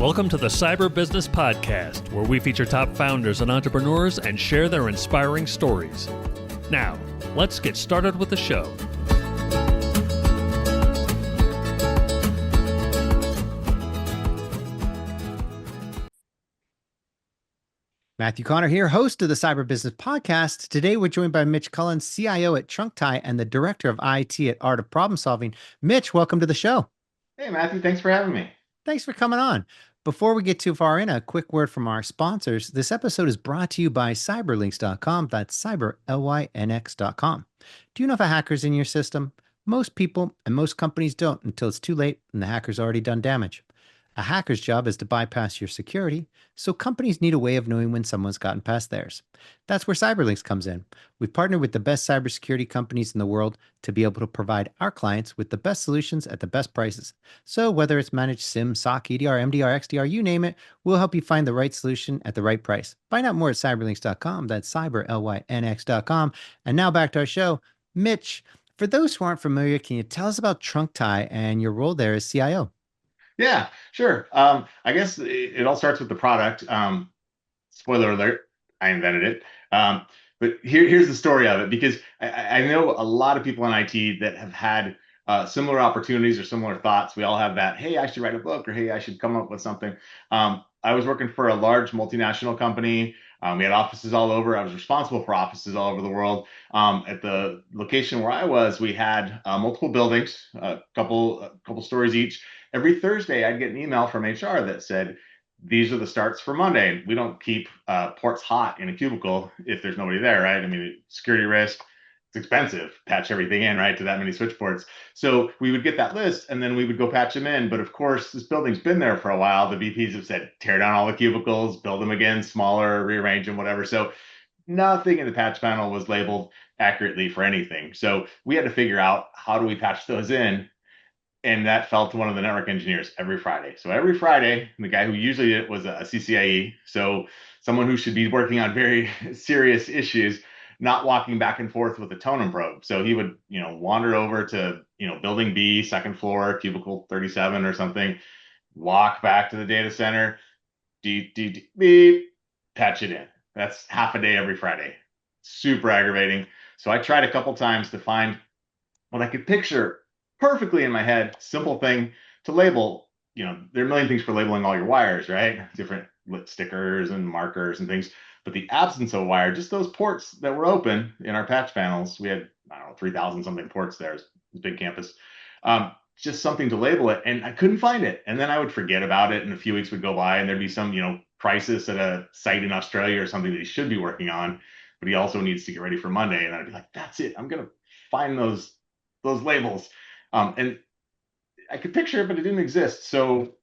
Welcome to the Cyber Business Podcast, where we feature top founders and entrepreneurs and share their inspiring stories. Now, let's get started with the show. Matthew Connor here, host of the Cyber Business Podcast. Today, we're joined by Mitch Cullins, CIO at Trunktie and the Director of IT at Art of Problem Solving. Mitch, welcome to the show. Hey, Matthew. Thanks for having me. Thanks for coming on. Before we get too far in, a quick word from our sponsors. This episode is brought to you by cyberlinks.com. That's cyberlynx.com. Do you know if a hacker's in your system? Most people and most companies don't until it's too late and the hacker's already done damage. A hacker's job is to bypass your security, so companies need a way of knowing when someone's gotten past theirs. That's where Cyberlinks comes in. We've partnered with the best cybersecurity companies in the world to be able to provide our clients with the best solutions at the best prices. So whether it's managed SIM, SOC, EDR, MDR, XDR, you name it, we'll help you find the right solution at the right price. Find out more at cyberlinks.com. That's cyberlynx.com. And now back to our show. Mitch, for those who aren't familiar, can you tell us about Trunktie and your role there as CIO? Yeah, sure. I guess it all starts with the product. Spoiler alert, I invented it. But here's the story of it, because I know a lot of people in IT that have had similar opportunities or similar thoughts. We all have that, hey, I should write a book, or hey, I should come up with something. I was working for a large multinational company. We had offices all over. I was responsible for offices all over the world. At the location where I was, we had multiple buildings, a couple stories each. Every Thursday, I'd get an email from HR that said, these are the starts for Monday. We don't keep ports hot in a cubicle if there's nobody there, right? I mean, security risk, it's expensive, patch everything in, right, to that many switch ports. So we would get that list, and then we would go patch them in. But of course, this building's been there for a while. The VPs have said, tear down all the cubicles, build them again, smaller, rearrange them, whatever. So nothing in the patch panel was labeled accurately for anything. So we had to figure out, how do we patch those in? And that fell to one of the network engineers every Friday. So every Friday, the guy who usually did it was a CCIE. So someone who should be working on very serious issues, not walking back and forth with a totem probe. So he would, wander over to, building B, second floor, cubicle 37 or something, walk back to the data center, beep, patch it in. That's half a day every Friday. Super aggravating. So I tried a couple times to find what I could picture perfectly in my head, simple thing to label. There are a million things for labeling all your wires, right? Different lit stickers and markers and things. But the absence of a wire, just those ports that were open in our patch panels, we had, 3,000 something ports there. It was a big campus. Just something to label it. And I couldn't find it. And then I would forget about it. And a few weeks would go by and there'd be some, crisis at a site in Australia or something that he should be working on. But he also needs to get ready for Monday. And I'd be like, that's it. I'm going to find those labels. And I could picture it, but it didn't exist. So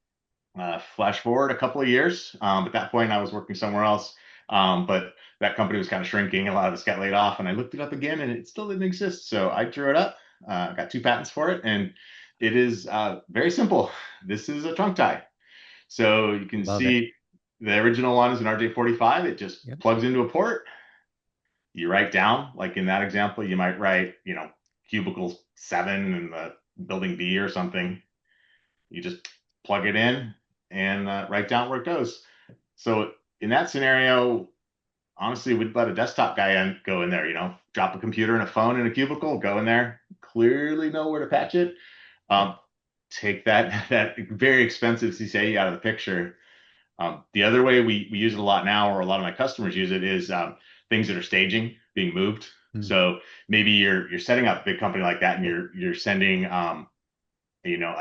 flash forward a couple of years. At that point, I was working somewhere else. But that company was kind of shrinking. A lot of us got laid off. And I looked it up again, and it still didn't exist. So I drew it up, got 2 patents for it. And it is very simple. This is a trunk tie. So you can see the original one is an RJ45. It just plugs into a port. You write down, like in that example, you might write, cubicle 7 in the building B or something. You just plug it in and write down where it goes. So in that scenario, honestly, we'd let a desktop guy go in there, drop a computer and a phone in a cubicle, go in there, clearly know where to patch it. Take that very expensive CCIE out of the picture. The other way we use it a lot now, or a lot of my customers use it, is things that are staging, being moved. So maybe you're setting up a big company like that, and you're sending a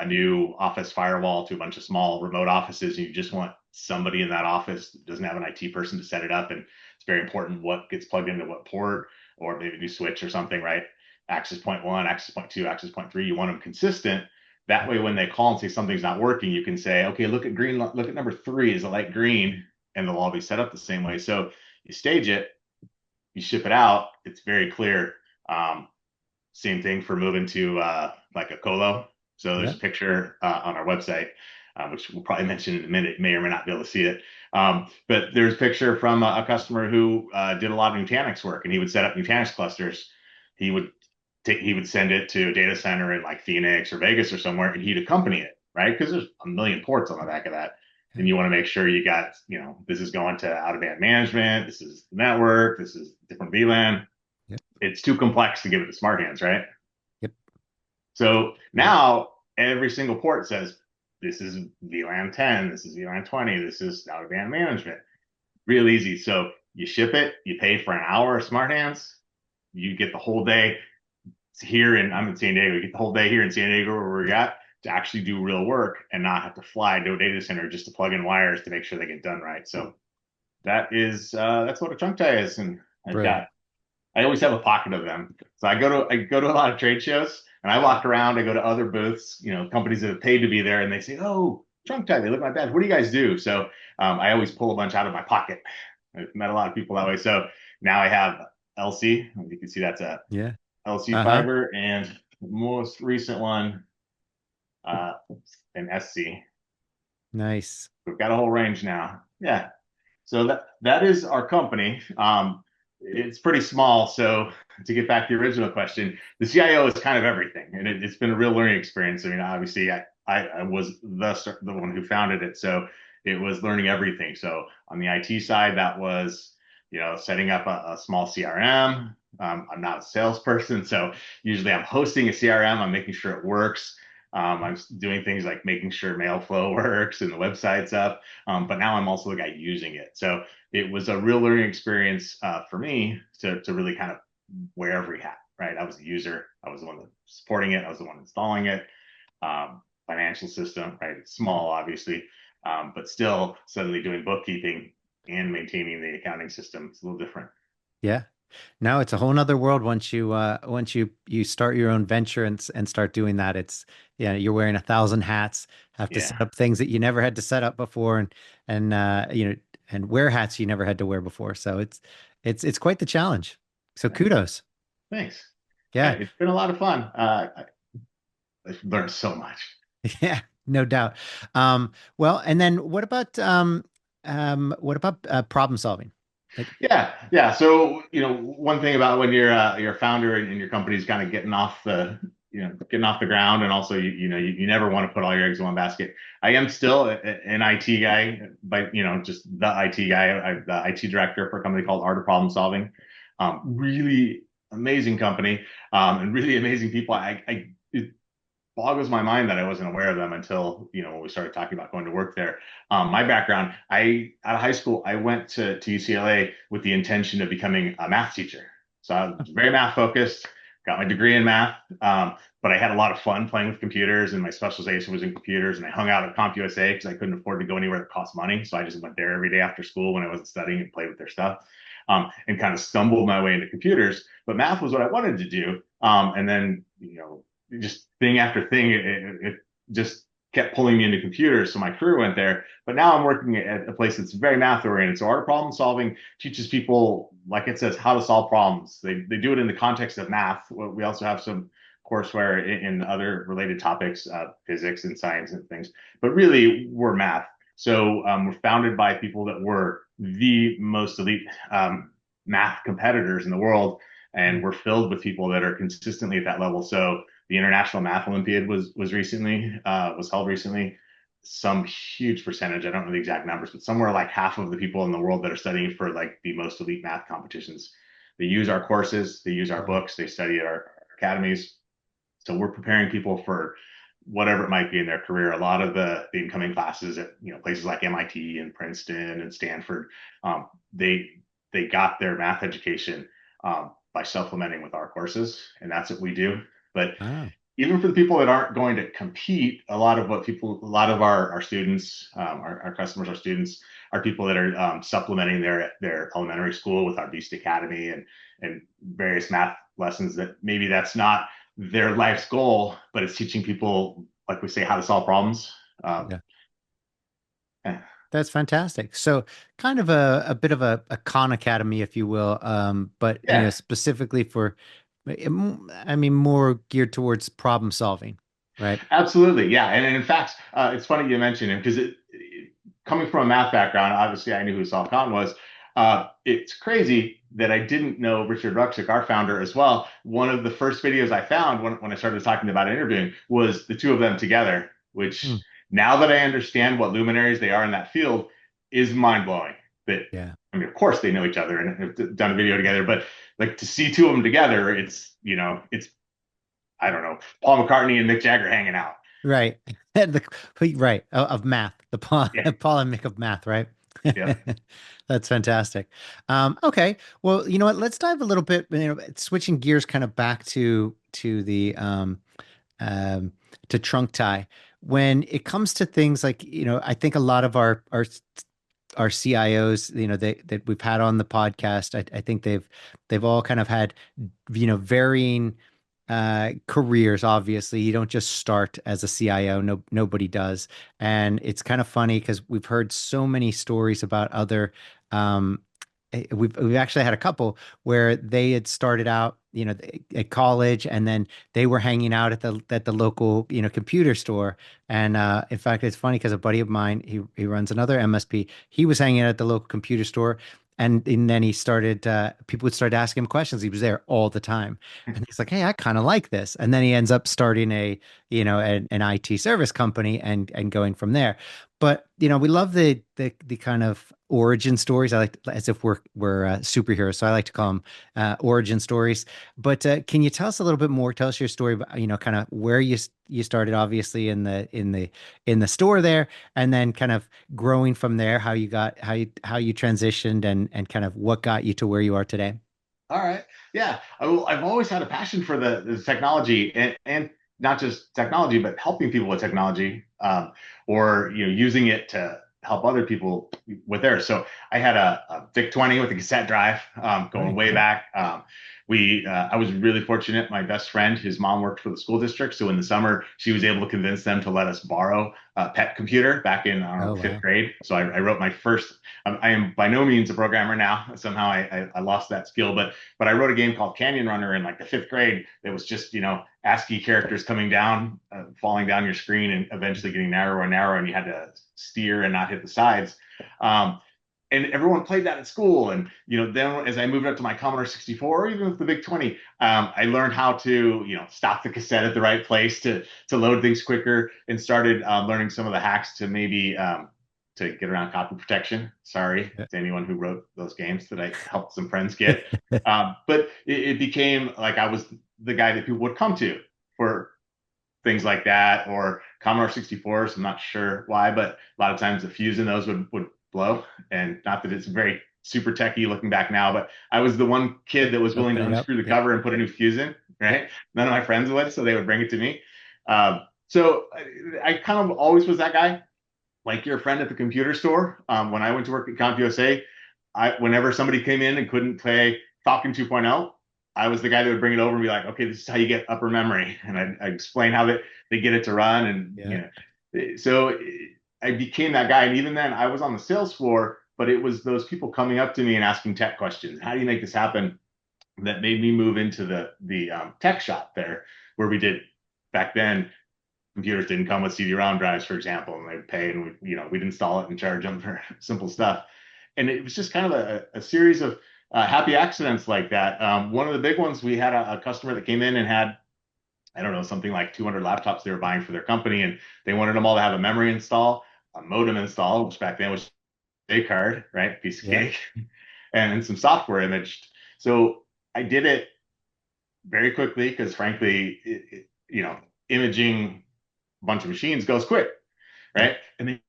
new office firewall to a bunch of small remote offices, and you just want somebody in that office that doesn't have an IT person to set it up, and it's very important what gets plugged into what port, or maybe a new switch or something, right? Access point 1, access point 2, access point 3. You want them consistent. That way, when they call and say something's not working, you can say, okay, look at green, look at number 3 is a light green, and they'll all be set up the same way. So you stage it, you ship it out, it's very clear. Same thing for moving to like a colo. So there's a picture on our website, which we'll probably mention in a minute. You may or may not be able to see it. But there's a picture from a customer who did a lot of Nutanix work, and he would set up Nutanix clusters. He would send it to a data center in like Phoenix or Vegas or somewhere, and he'd accompany it, right? Because there's a million ports on the back of that. and you want to make sure you got, this is going to out of band management, this is the network, this is different VLAN. Yep. It's too complex to give it to smart hands, right? Yep. So Yep. now every single port says, this is VLAN 10, this is VLAN 20, this is out of band management. Real easy. So you ship it, you pay for an hour of smart hands, you get the whole day here, and I'm in San Diego, you get the whole day here in San Diego where we got to actually do real work and not have to fly to a data center just to plug in wires to make sure they get done right. So that's what a trunk tie is. And Brilliant. I always have a pocket of them. So I go to a lot of trade shows and I walk around, I go to other booths, companies that have paid to be there, and they say, "Oh, trunk tie, they look at my badge. What do you guys do?" So I always pull a bunch out of my pocket. I've met a lot of people that way. So now I have LC. You can see that's a Yeah. LC Uh-huh. fiber, and the most recent one, uh, an SC. Nice. We've got a whole range now. Yeah. So that is our company. It's pretty small. So to get back to the original question, the CIO is kind of everything, and it's been a real learning experience. I mean, obviously, I was the one who founded it, so it was learning everything. So on the IT side, that was setting up a small CRM. I'm not a salesperson, so usually I'm hosting a CRM. I'm making sure it works. I'm doing things like making sure mail flow works and the website's up. But now I'm also the guy using it. So it was a real learning experience for me to really kind of wear every hat, right? I was the user. I was the one supporting it. I was the one installing it. Financial system, right? It's small, obviously, but still suddenly doing bookkeeping and maintaining the accounting system. It's a little different. Yeah. Now it's a whole nother world once you start your own venture and start doing that. It's yeah, you're wearing 1,000 hats, have to Yeah. set up things that you never had to set up before and and wear hats you never had to wear before. So it's quite the challenge. So kudos. Thanks. Yeah. It's been a lot of fun. I've learned so much. Yeah, no doubt. Well, and then what about problem solving? Like, Yeah. So, one thing about when you're a founder and your company's kind of getting off the ground, and also you never want to put all your eggs in one basket. I am still an IT guy, but just the IT guy. I'm the IT director for a company called Art of Problem Solving. Really amazing company, and really amazing people. It boggles my mind that I wasn't aware of them until when we started talking about going to work there. My background, I out of high school, I went to UCLA with the intention of becoming a math teacher. So I was very math focused. Got my degree in math, but I had a lot of fun playing with computers, and my specialization was in computers. And I hung out at CompUSA because I couldn't afford to go anywhere that cost money, so I just went there every day after school when I wasn't studying and played with their stuff. And kind of stumbled my way into computers. But math was what I wanted to do. And then just thing after thing, it just kept pulling me into computers. So my career went there. But now I'm working at a place that's very math oriented. So art problem solving teaches people, like it says, how to solve problems. They do it in the context of math. We also have some courseware in other related topics, physics and science and things. But really, we're math. So we're founded by people that were the most elite math competitors in the world, and we're filled with people that are consistently at that level. So the International Math Olympiad was held recently. Some huge percentage, I don't know the exact numbers, but somewhere like half of the people in the world that are studying for like the most elite math competitions, they use our courses, they use our wow. books, they study at our academies. So we're preparing people for whatever it might be in their career. A lot of the incoming classes at places like MIT and Princeton and Stanford, they got their math education by supplementing with our courses, and that's what we do. But Oh, even for the people that aren't going to compete, a lot of our students, our customers, our students are people that are supplementing their elementary school with our Beast Academy and various math lessons that maybe that's not their life's goal, but it's teaching people, like we say, how to solve problems. Um, yeah. yeah, That's fantastic. So kind of a bit of a Khan Academy, if you will, but yeah, specifically for, I mean, more geared towards problem solving, right? absolutely. Yeah. And in fact, it's funny you mentioned him because coming from a math background, obviously I knew who Saul Khan was. It's crazy that I didn't know Richard Ruxick, our founder, as well. One of the first videos I found when I started talking about interviewing was the two of them together, which Hmm. Now that I understand what luminaries they are in that field, is mind blowing. That Yeah. I mean, of course they know each other and have done a video together, but like to see two of them together, it's I don't know, Paul McCartney and Mick Jagger hanging out. Right. Right. Of math. The Paul, Yeah, Paul and Mick of math, right? yep. That's fantastic. Okay. Well, you know what? Let's dive a little bit, switching gears kind of back to the um to trunk tie. When it comes to things like, I think a lot of our CIOs, that we've had on the podcast, I think they've all kind of had, varying careers. Obviously, you don't just start as a CIO. No, nobody does. And it's kind of funny because we've heard so many stories about other. We've actually had a couple where they had started out, at college, and then they were hanging out at the local, computer store. And in fact, it's funny because a buddy of mine, he runs another MSP. He was hanging out at the local computer store. And then he started, people would start asking him questions. He was there all the time. And he's like, hey, I kind of like this. And then he ends up starting an IT service company and going from there. But we love the kind of origin stories. I like as if we're superheroes. So I like to call them origin stories. But can you tell us a little bit more? Tell us your story about, kind of where you started, obviously in the store there, and then kind of growing from there, how you transitioned, and kind of what got you to where you are today. All right. Yeah. I've always had a passion for the technology and not just technology, but helping people with technology, or using it to help other people with theirs. So I had a VIC-20 with a cassette drive, going Right. way Yeah. back. I was really fortunate. My best friend, his mom worked for the school district, so in the summer she was able to convince them to let us borrow a pet computer back in, I don't know, Oh, fifth wow. grade. So I wrote my first. I am by no means a programmer now. Somehow I lost that skill, but I wrote a game called Canyon Runner in like the fifth grade. That was just ASCII characters coming down, falling down your screen, and eventually getting narrower and narrower, and you had to steer and not hit the sides. Um, and everyone played that at school. And then as I moved up to my Commodore 64, or even with the VIC-20, I learned how to stop the cassette at the right place to load things quicker, and started learning some of the hacks to maybe to get around copy protection. Sorry Yeah. to anyone who wrote those games that I helped some friends get. But it became like I was the guy that people would come to for things like that, or Commodore 64s. I'm not sure why, but a lot of times the fuse in those would blow. And not that it's very super techy looking back now, but I was the one kid that was willing to Open it up. unscrew the Yeah. cover and put a new fuse in, right? None of my friends would, so they would bring it to me. So I kind of always was that guy, like your friend at the computer store. When I went to work at CompUSA, whenever somebody came in and couldn't play Falcon 2.0, I was the guy that would bring it over and be like, okay, this is how you get upper memory. And I explain how they get it to run. And, Yeah. so I became that guy. And even then I was on the sales floor, but it was those people coming up to me and asking tech questions. How do you make this happen? That made me move into the tech shop there, where we did back then. Computers didn't come with CD-ROM drives, for example, and they'd pay, and we'd install it and charge them for simple stuff. And it was just kind of a series of happy accidents like that. One of the big ones, we had a customer that came in and had, I don't know, something like 200 laptops they were buying for their company, and they wanted them all to have a memory install, a modem install, which back then was a card, right, piece of Yeah. cake, and some software imaged. So I did it very quickly because, frankly, imaging a bunch of machines goes quick, Yeah. right? And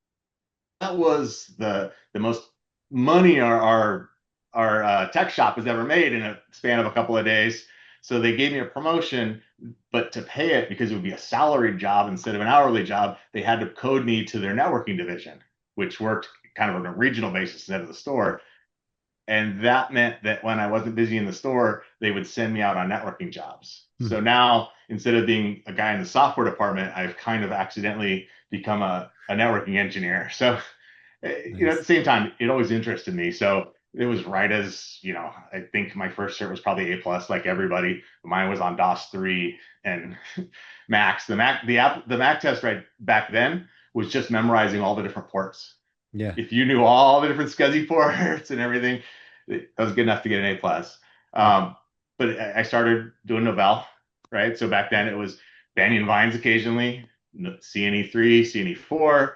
that was the most money our tech shop has ever made in a span of a couple of days. So they gave me a promotion, but to pay it, because it would be a salaried job instead of an hourly job, they had to code me to their networking division, which worked kind of on a regional basis instead of the store. And that meant that when I wasn't busy in the store, they would send me out on networking jobs. Hmm. So now, instead of being a guy in the software department, I've kind of accidentally become a networking engineer. So, at the Nice. same time, it always interested me. So it was right as, I think my first cert was probably A plus, like everybody. Mine was on DOS 3 and Macs. The Mac test right back then was just memorizing all the different ports. Yeah. If you knew all the different SCSI ports and everything, that was good enough to get an A plus. Yeah. But I started doing Novell, right? So back then it was Banyan Vines occasionally, CNE3, CNE4.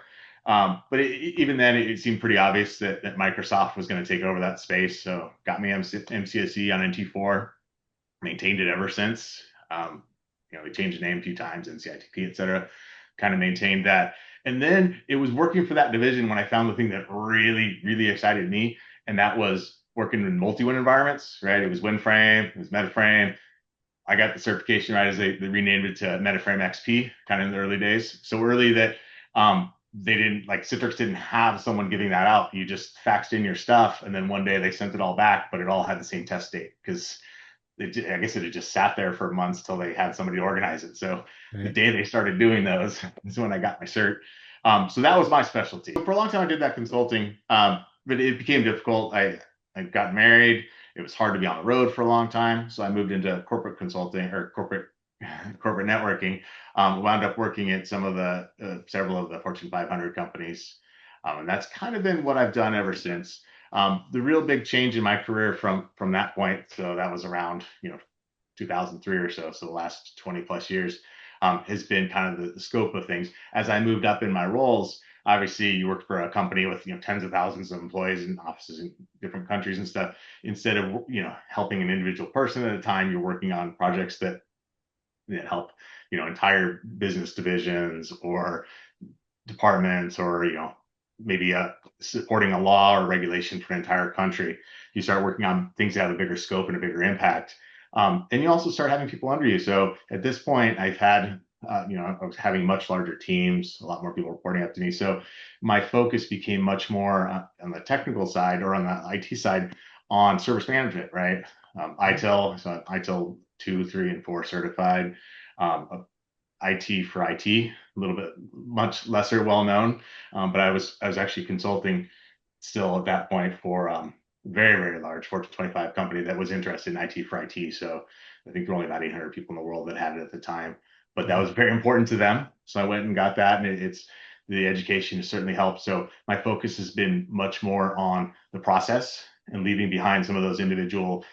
But even then, it seemed pretty obvious that Microsoft was going to take over that space. So got me MCSE on NT4, maintained it ever since. We changed the name a few times, NCITP, et cetera, kind of maintained that. And then it was working for that division when I found the thing that really, really excited me. And that was working in multi-win environments, right? It was WinFrame, it was MetaFrame. I got the certification right as they renamed it to MetaFrame XP, kind of in the early days. So early that they didn't, like, Citrix didn't have someone giving that out. You just faxed in your stuff, and then one day they sent it all back, but it all had the same test date because I guess it had just sat there for months till they had somebody organize it. So the Right. day they started doing those is when I got my cert. So that was my specialty. For a long time, I did that consulting, but it became difficult. I got married. It was hard to be on the road for a long time. So I moved into corporate consulting or corporate networking. Wound up working at several of the Fortune 500 companies. And that's kind of been what I've done ever since. The real big change in my career from that point, so that was around 2003 or so, the last 20 plus years, has been kind of the scope of things. As I moved up in my roles, obviously you work for a company with tens of thousands of employees and offices in different countries and stuff. Instead of helping an individual person at a time, you're working on projects that help entire business divisions or departments, or maybe supporting a law or regulation for an entire country. You start working on things that have a bigger scope and a bigger impact, and you also start having people under you. So at this point, I've had I was having much larger teams, a lot more people reporting up to me. So my focus became much more on the technical side, or on the IT side, on service management, right? ITIL, so ITIL 2, 3, and 4 certified. IT for IT, a little bit much lesser well known, but I was actually consulting still at that point for very, very large Fortune 25 company that was interested in IT for IT. So I think there were only about 800 people in the world that had it at the time, but that Wow. was very important to them. So I went and got that, and it's the education has certainly helped. So my focus has been much more on the process and leaving behind some of those individual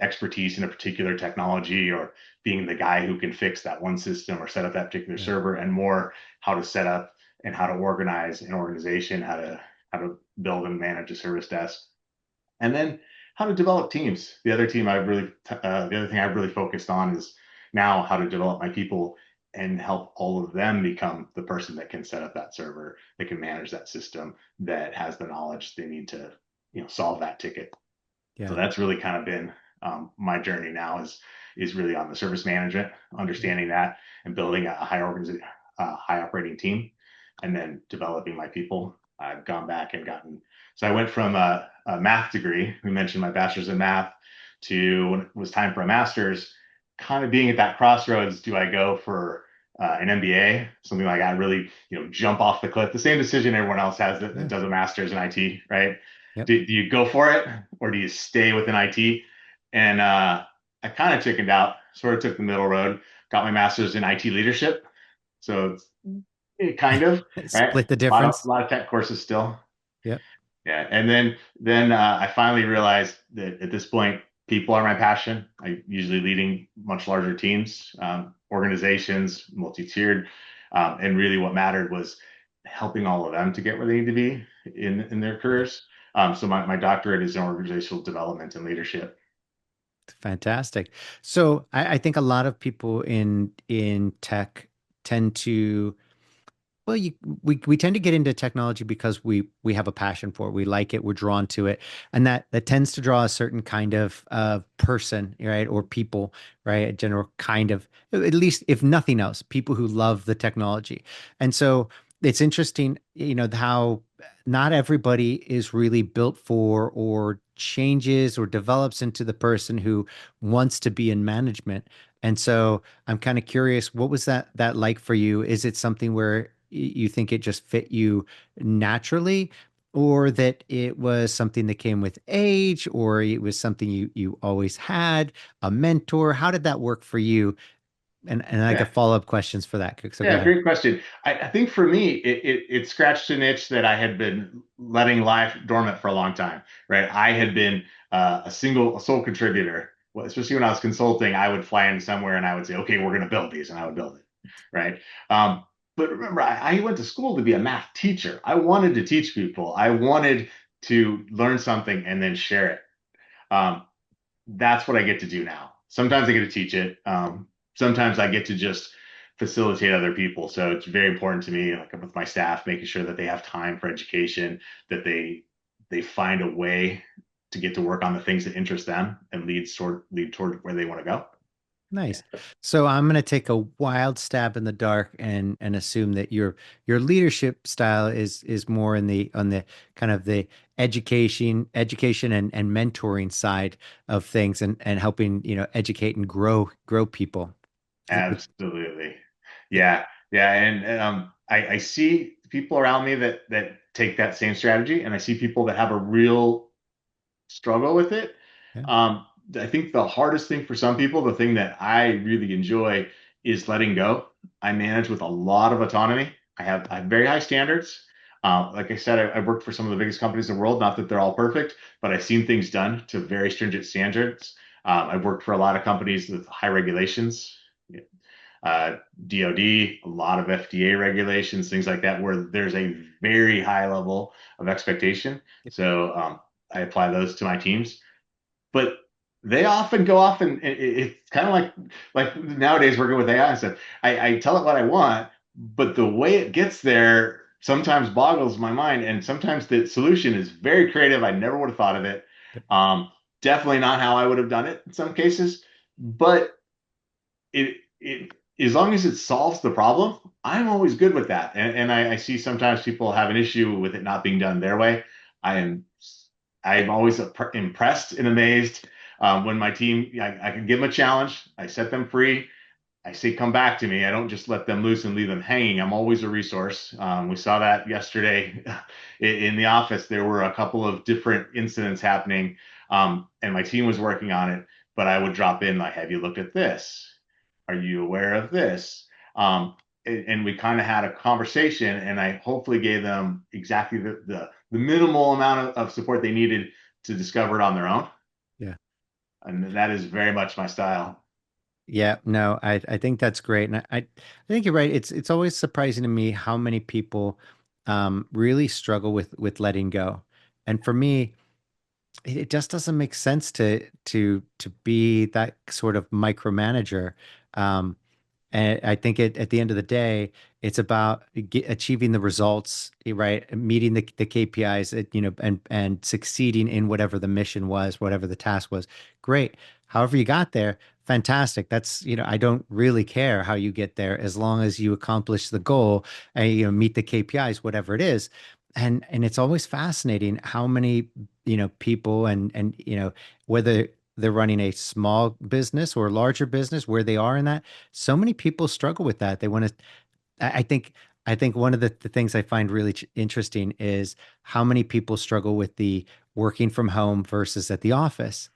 expertise in a particular technology, or being the guy who can fix that one system or set up that particular Yeah. server, and more how to set up and how to organize an organization, how to build and manage a service desk, and then how to develop teams. The other thing I've really focused on is now how to develop my people and help all of them become the person that can set up that server, that can manage that system, that has the knowledge they need to solve that ticket. So Yeah. that's really kind of been my journey now, is really on the service management, Yeah. understanding that, and building a high operating team, and then developing my people. I've gone back and so I went from a math degree. We mentioned my bachelor's in math, to when it was time for a master's, kind of being at that crossroads. Do I go for an MBA, something like that, really, jump off the cliff? The same decision everyone else has that Yeah. does a master's in IT, right? Yep. Do you go for it, or do you stay within IT? And I kind of chickened out, sort of took the middle road, got my master's in IT leadership. So it kind of, right? Split the A lot of, a difference. lot of tech courses still. Yep. Yeah. And then I finally realized that at this point, people are my passion. I usually leading much larger teams, organizations, multi-tiered. And really what mattered was helping all of them to get where they need to be in their Yeah. careers. So my doctorate is in organizational development and leadership. Fantastic. So I think a lot of people in tech tend to, well, we tend to get into technology because we have a passion for it. We like it. We're drawn to it, and that tends to draw a certain kind of person, right, or people, right? A general kind of, at least if nothing else, people who love the technology. And so it's interesting, how not everybody is really built for, or changes or develops into the person who wants to be in management. And so I'm kind of curious, what was that like for you? Is it something where you think it just fit you naturally, or that it was something that came with age, or it was something you always had, a mentor? How did that work for you? And I Yeah. got follow-up questions for that. So go Yeah, ahead. great question. I think for me, it scratched an itch that I had been letting lie dormant for a long time, right? I had been a sole contributor. Well, especially when I was consulting, I would fly into somewhere and I would say, okay, we're going to build these, and I would build it. right? Um, but remember, I went to school to be a math teacher. I wanted to teach people. I wanted to learn something and then share it. Um, that's what I get to do now. Sometimes I get to teach it. Sometimes I get to just facilitate other people. So it's very important to me, like with my staff, making sure that they have time for education, that they find a way to get to work on the things that interest them and lead toward where they want to go. Nice. So I'm going to take a wild stab in the dark and assume that your leadership style is more in the on the kind of the education and mentoring side of things and helping, educate and grow people. Absolutely. Yeah. Yeah. And I see people around me that take that same strategy, and I see people that have a real struggle with it. Yeah. I think the hardest thing for some people, the thing that I really enjoy is letting go. I manage with a lot of autonomy. I have very high standards. Like I said, I've worked for some of the biggest companies in the world. Not that they're all perfect, but I've seen things done to very stringent standards. I've worked for a lot of companies with high regulations, DoD, a lot of FDA regulations, things like that, where there's a very high level of expectation. So I apply those to my teams, but they often go off and it's kind of like nowadays working with AI and stuff. I tell it what I want, but the way it gets there sometimes boggles my mind, and sometimes the solution is very creative. I never would have thought of it. Yep. Definitely not how I would have done it in some cases, but it as long as it solves the problem, I'm always good with that. And I see sometimes people have an issue with it not being done their way. I am I'm always impressed and amazed when my team, I can give them a challenge. I set them free. I say, come back to me. I don't just let them loose and leave them hanging. I'm always a resource. We saw that yesterday in the office. There were a couple of different incidents happening, and my team was working on it. But I would drop in, like, have you looked at this? Are you aware of this? And we kind of had a conversation, and I hopefully gave them exactly the minimal amount of support they needed to discover it on their own. Yeah. And that is very much my style. Yeah, no, I think that's great. And I think you're right. It's always surprising to me how many people really struggle with letting go. And for me, it just doesn't make sense to be that sort of micromanager. Um, and I think at the end of the day, it's about achieving the results, right? Meeting the KPIs, and succeeding in whatever the mission was, whatever the task was. Great. However you got there, fantastic. That's, I don't really care how you get there as long as you accomplish the goal and, meet the KPIs, whatever it is. And it's always fascinating how many, people and, whether they're running a small business or a larger business, where they are in that, so many people struggle with that. They want to, I think, one of the things I find really interesting is how many people struggle with the working from home versus at the office.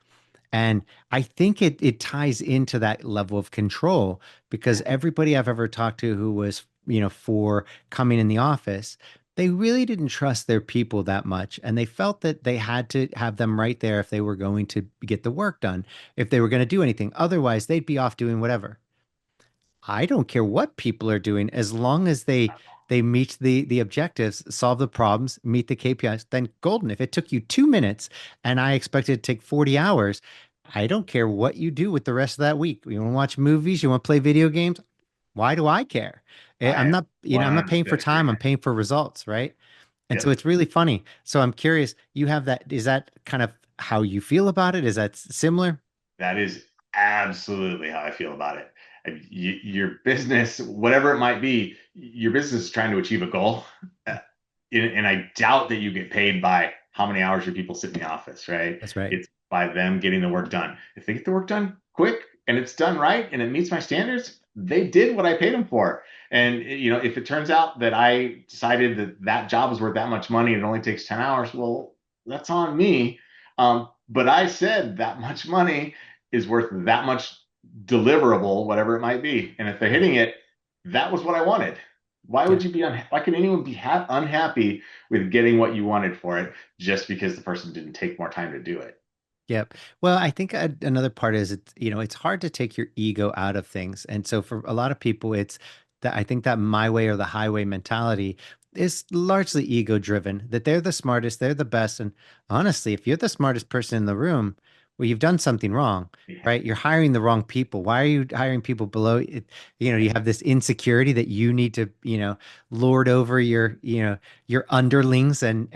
And I think it ties into that level of control, because everybody I've ever talked to who was, for coming in the office, they really didn't trust their people that much. And they felt that they had to have them right there if they were going to get the work done, if they were going to do anything. Otherwise, they'd be off doing whatever. I don't care what people are doing as long as they meet the objectives, solve the problems, meet the KPIs, then golden. If it took you 2 minutes and I expected it to take 40 hours, I don't care what you do with the rest of that week. You want to watch movies, you want to play video games? Why do I care? I'm I not, I'm not paying for 100% agree. time, I'm paying for results, right? And so Yep. it's really funny. So I'm curious, you have that, is that kind of how you feel about it? Is that similar? That is absolutely how I feel about it. Your business, whatever it might be, your business is trying to achieve a goal. Uh, and I doubt that you get paid by how many hours your people sit in the office, right? That's right. It's by them getting the work done. If they get the work done quick and it's done right and it meets my standards, they did what I paid them for. And if it turns out that I decided that that job is worth that much money and it only takes 10 hours, well, that's on me. But I said that much money is worth that much deliverable, whatever it might be. And if they're Yeah. hitting it, that was what I wanted. Why Yeah. would you be why can anyone be unhappy with getting what you wanted for it just because the person didn't take more time to do it? Yep. Well, I think another part is it's hard to take your ego out of things. And so for a lot of people, it's that I think that my way or the highway mentality is largely ego driven, that they're the smartest, they're the best. And honestly, if you're the smartest person in the room, well, you've done something wrong, Yeah, right? You're hiring the wrong people. Why are you hiring people below it? You have this insecurity that you need to, lord over your underlings and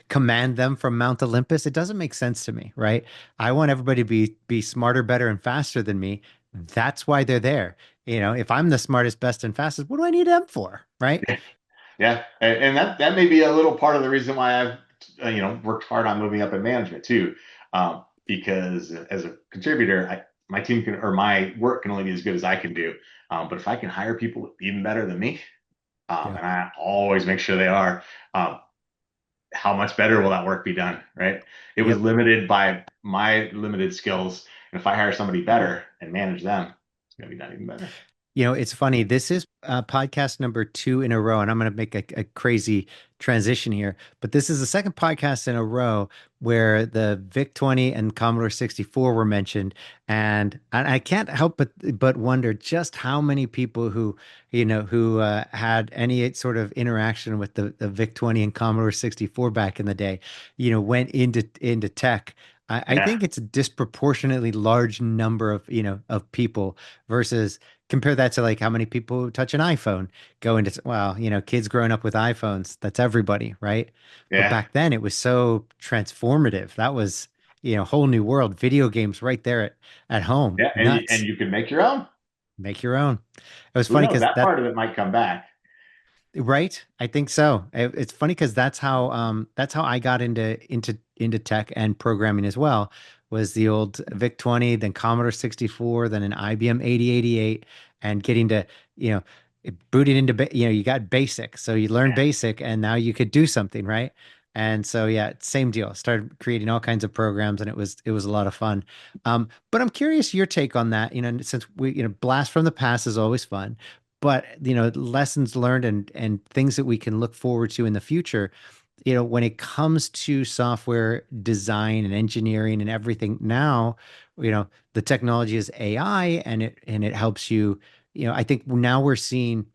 command them from Mount Olympus. It doesn't make sense to me, right? I want everybody to be smarter, better, and faster than me. That's why they're there. If I'm the smartest, best, and fastest, what do I need them for, right? yeah, and that may be a little part of the reason why I've worked hard on moving up in management too, because as a contributor, my team can or my work can only be as good as I can do. But if I can hire people even better than me, Yeah. and I always make sure they are, um, how much better will that work be done, right? It was Yep. limited by my limited skills, and if I hire somebody better and manage them, it's going to be done even better. It's funny. This is podcast number 2 in a row, and I'm going to make a crazy transition here. But this is the second podcast in a row where the VIC-20 and Commodore 64 were mentioned, and I can't help but wonder just how many people who had any sort of interaction with the VIC-20 and Commodore 64 back in the day, went into tech. I Yeah, think it's a disproportionately large number of people versus compare that to like how many people who touch an iPhone go into, well, kids growing up with iPhones, that's everybody, right? But yeah, back then it was so transformative. That was, whole new world, video games right there at home. yeah, and Nuts. you can make your own. Make your own. It was Who funny knows? because That part of it might come back. right? I think so. It's funny because that's how I got into tech and programming as well. Was the old VIC-20, then Commodore 64, then an IBM 8088, and getting to you know booting into you got basic, so you learn Yeah, basic, and now you could do something, right? And so yeah, same deal. Started creating all kinds of programs, and it was a lot of fun. But I'm curious your take on that. Since we blast from the past is always fun, but lessons learned and things that we can look forward to in the future, when it comes to software design and engineering and everything now, the technology is AI, and it helps you. I think now we're seeing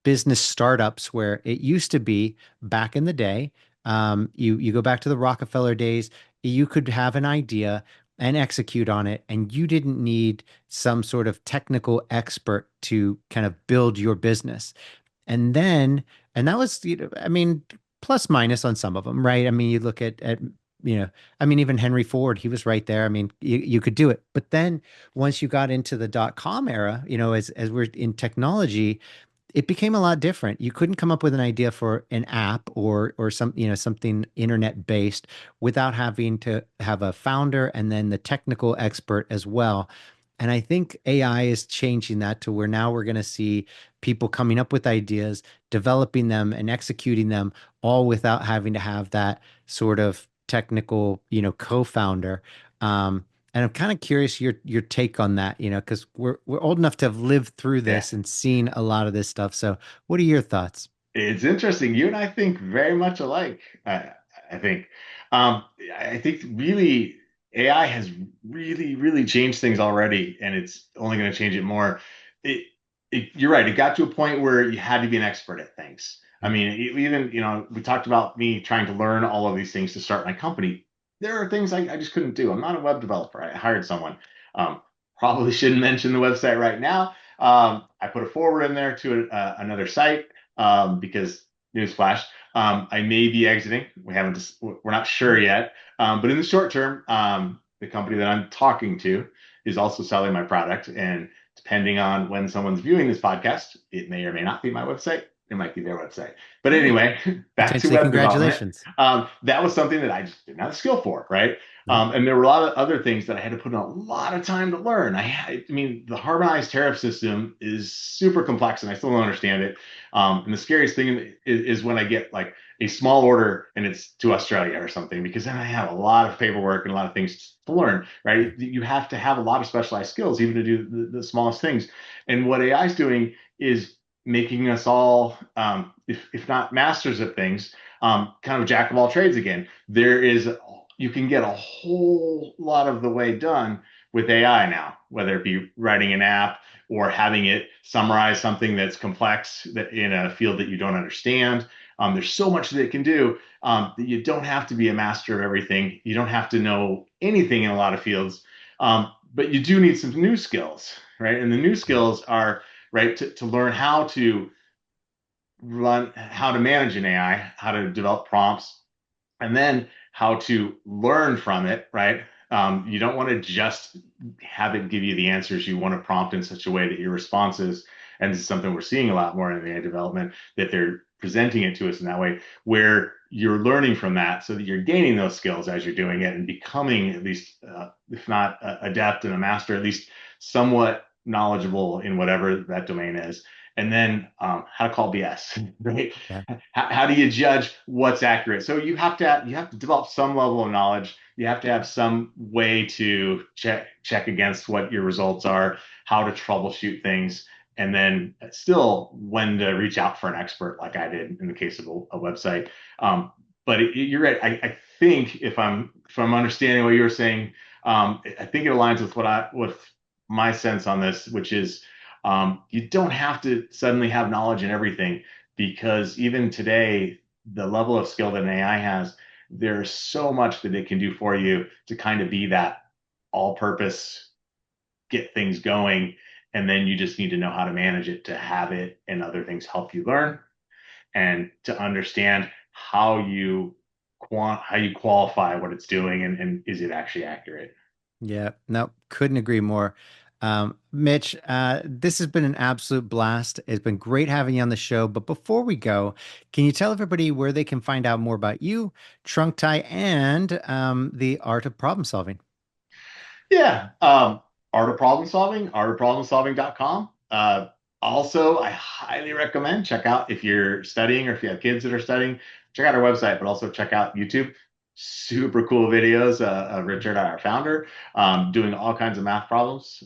business startups where it used to be back in the day. You go back to the Rockefeller days, you could have an idea and execute on it, and you didn't need some sort of technical expert to kind of build your business. And then, and that was, I mean, plus minus on some of them, right? I mean, you look at I mean, even Henry Ford, he was right there. I mean, you could do it. But then once you got into the dot-com era, as we're in technology, it became a lot different. You couldn't come up with an idea for an app or something internet based without having to have a founder and then the technical expert as well. And I think AI is changing that to where now we're going to see people coming up with ideas, developing them and executing them all without having to have that sort of technical, co-founder. And I'm kind of curious your take on that, because we're old enough to have lived through yeah. this and seen a lot of this stuff. So, what are your thoughts? It's interesting. You and I think very much alike. I think. Um, I think really AI has really changed things already, and it's only going to change it more. It, you're right. It got to a point where you had to be an expert at things. I Yep. mean, even we talked about me trying to learn all of these things to start my company. There are things I just couldn't do. I'm not a web developer. I hired someone. Um, Probably shouldn't mention the website right now. I put a forward in there to another site because newsflash, I may be exiting. We're not sure yet. But in the short term, the company that I'm talking to is also selling my product. And depending on when someone's viewing this podcast, it may or may not be my website. It might be their website. But Hey, anyway, back to potentially web development. congratulations. That was something that I just didn't have a skill for, right? Yep. And there were a lot of other things that I had to put in a lot of time to learn. I mean, the harmonized tariff system is super complex, and I still don't understand it. And the scariest thing is when I get like a small order and it's to Australia or something, because then I have a lot of paperwork and a lot of things to learn, right? You have to have a lot of specialized skills even to do the smallest things. And what AI is doing is making us all, if not masters of things, kind of jack of all trades again. There is you can get a whole lot of the way done with AI now, whether it be writing an app or having it summarize something that's complex that in a field that you don't understand. There's so much that it can do that you don't have to be a master of everything. You don't have to know anything in a lot of fields, but you do need some new skills, right? And the new skills are right to learn how to manage an AI, how to develop prompts, and then how to learn from it, right? You don't want to just have it give you the answers. You want to prompt in such a way that your responses, and this is something we're seeing a lot more in the AI development, that they're presenting it to us in that way, where you're learning from that so that you're gaining those skills as you're doing it and becoming at least, if not adept and a master, at least somewhat knowledgeable in whatever that domain is. And then how to call BS, right? Yeah. How do you judge what's accurate? So you have to develop some level of knowledge. You have to have some way to check against what your results are, how to troubleshoot things, and then still when to reach out for an expert, like I did in the case of a website. But you're right. I think if I'm understanding what you're saying, I think it aligns with with my sense on this, which is you don't have to suddenly have knowledge in everything, because even today, the level of skill that an AI has, there's so much that it can do for you to kind of be that all-purpose, get things going, and then you just need to know how to manage it, to have it and other things help you learn, and to understand how you qualify what it's doing, and is it actually accurate. Yeah, no, couldn't agree more. Mitch, this has been an absolute blast. It's been great having you on the show. But before we go, can you tell everybody where they can find out more about you, Trunktie, and the art of problem solving? Yeah. Art of problem solving, artofproblemsolving.com. Also, I highly recommend check out, if you're studying or if you have kids that are studying, check out our website, but also check out YouTube. Super cool videos of Richard, our founder, doing all kinds of math problems.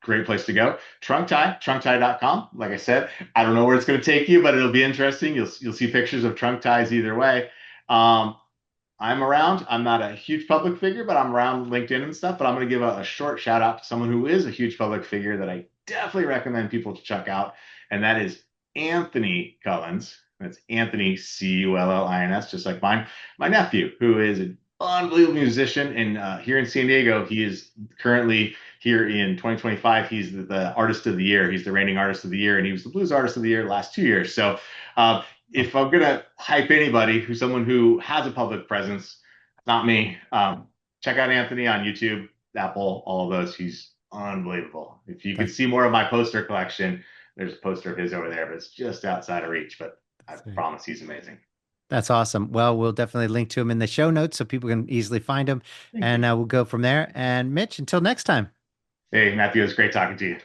Great place to go. Trunktie.com. Like I said, I don't know where it's going to take you, but it'll be interesting. You'll see pictures of trunk ties either way. I'm around. I'm not a huge public figure, but I'm around LinkedIn and stuff. But I'm going to give a short shout out to someone who is a huge public figure that I definitely recommend people to check out. And that is Anthony Cullins. That's Anthony Cullins, just like mine. My nephew, who is an unbelievable musician. And here in San Diego, he is currently here in 2025. He's the artist of the year. He's the reigning artist of the year. And he was the blues artist of the year the last 2 years. So if I'm going to hype anybody who's someone who has a public presence, not me, check out Anthony on YouTube, Apple, all of those. He's unbelievable. If you could see more of my poster collection, there's a poster of his over there, but it's just outside of reach. But I promise he's amazing. That's awesome. Well, we'll definitely link to him in the show notes so people can easily find him. And we'll go from there. And Mitch, until next time. Hey, Matthew, it was great talking to you.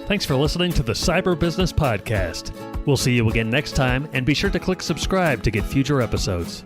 Thanks for listening to the Cyber Business Podcast. We'll see you again next time, and be sure to click subscribe to get future episodes.